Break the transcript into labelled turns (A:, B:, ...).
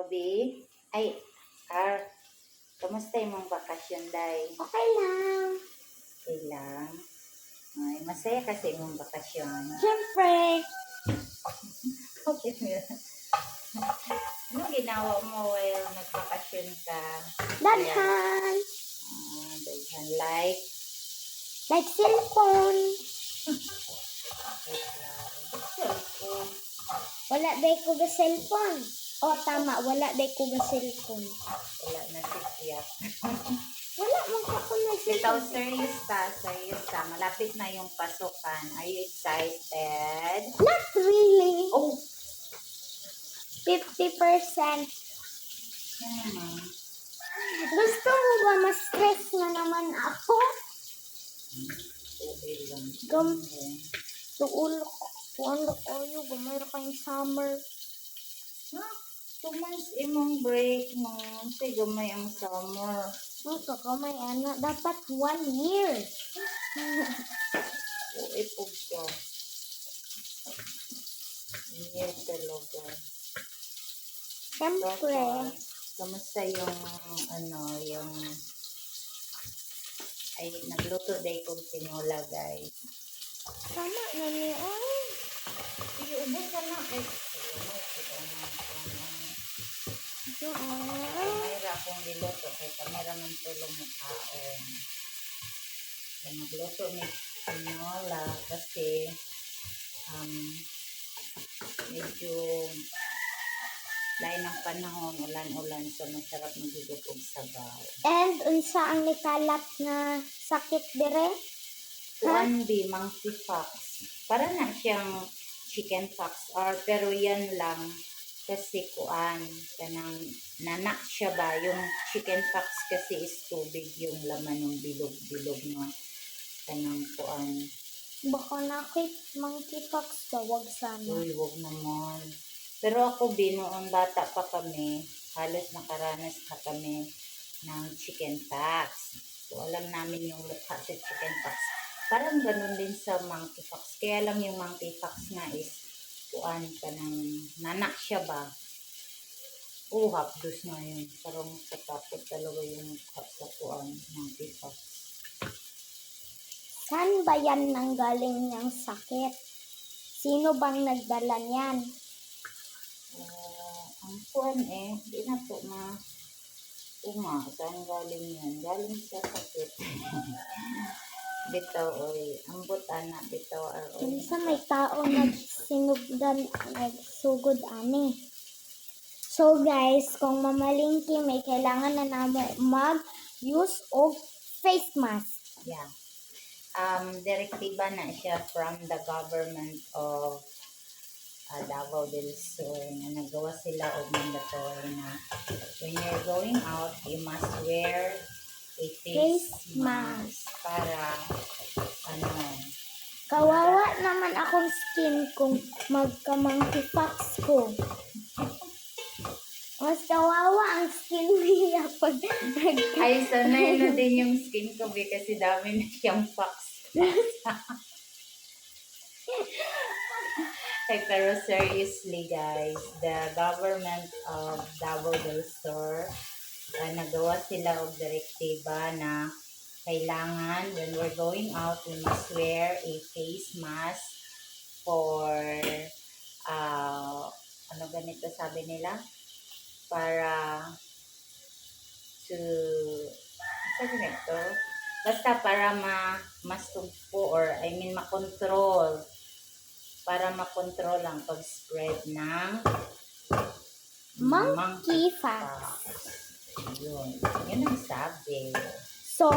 A: Robby. Ay, kamusta yung mga bakasyon, Day?
B: Okay lang.
A: Okay lang. Ay, masaya kasi yung bakasyon.
B: Siyempre.
A: Okay. Anong ginawa mo while nagbakasyon ka?
B: Dadhan.
A: Daghan like?
B: Like cellphone.
A: Wait lang. Cellphone.
B: Wala day ko ga cellphone. O tama, wala day ko ga cellphone.
A: Wala na si Tiyak.
B: Wala man ko na
A: Ikaw,
B: cellphone.
A: serious ka. Malapit na yung pasukan. Are you excited?
B: Not really.
A: Oh!
B: 50%.
A: Yan naman.
B: Gusto mo ba ma-stress na naman ako?
A: Okay lang.
B: Okay. Tuulo ko. Tuulo ko yung gumayro kayong summer.
A: Ha? 2 months imong break mo. Say, gamay ang summer.
B: Ito ko may anak. Dapat 1 year.
A: O, ipog ka. Yes, talaga.
B: Siyempre.
A: Kamusta yung, yung, ay, nagluto day kong tinola, guys.
B: Tama na niya.
A: Sige, ubos ka na. Ay, kamera akong niluto. Kay kamera man tulong mo kaon. Kaya nagluto ni tinola kasi, medyo lain ng panahon, ulan-ulan, so masarap magigupog sabaw.
B: And unsa ang nikalat na sakit dire?
A: Kuan B, monkeypox. Para na siyang chickenpox, pero yan lang kasi kuan, kanang nanak siya ba? Yung chickenpox kasi is tubig, yung laman ng bilog-bilog na kanang kuan.
B: Baka nakit monkeypox ka, wag sana.
A: Uy, wag naman. Pero ako, noon bata pa kami, halos nakaranas na kami ng chickenpox. So, alam namin yung mukha sa chickenpox. Parang ganun din sa monkeypox. Kaya lang yung monkeypox nga is, kuan ka ng nanak siya ba? Hapdos nga yun. Parang katapot talaga yung mukha sa kuan, monkeypox.
B: Saan ba yan nanggaling niyang sakit? Sino bang nagdala niyan?
A: Ang kuan di na po saan galing yan? Galing sa sakit. Bitaw, oy. Ambot, anak, bitaw, oy.
B: Minsan may tao nagsugod ani. So guys, kung mamalingki, may kailangan na namin mag-use of face mask.
A: Yeah. Direktiba na siya from the government of Davao del Sur na nagawa sila of mandatory na when you're going out, you must wear a face mask para
B: Kawawa naman akong skin kung magka-monkeypox ko. Mas kawawa ang skin niya pag
A: ay, sanay na din yung skin ko kasi dami na siyang pox. Pero seriously guys, the government of Davao del Sur, nagawa sila og direktiba na kailangan when we're going out, we must wear a face mask for ganito sabi nila, para to sabi nito, basta para mastugpo or makontrol, para makontrol ang pag-spread ng
B: monkeypox.
A: Yun ang sabi.
B: So,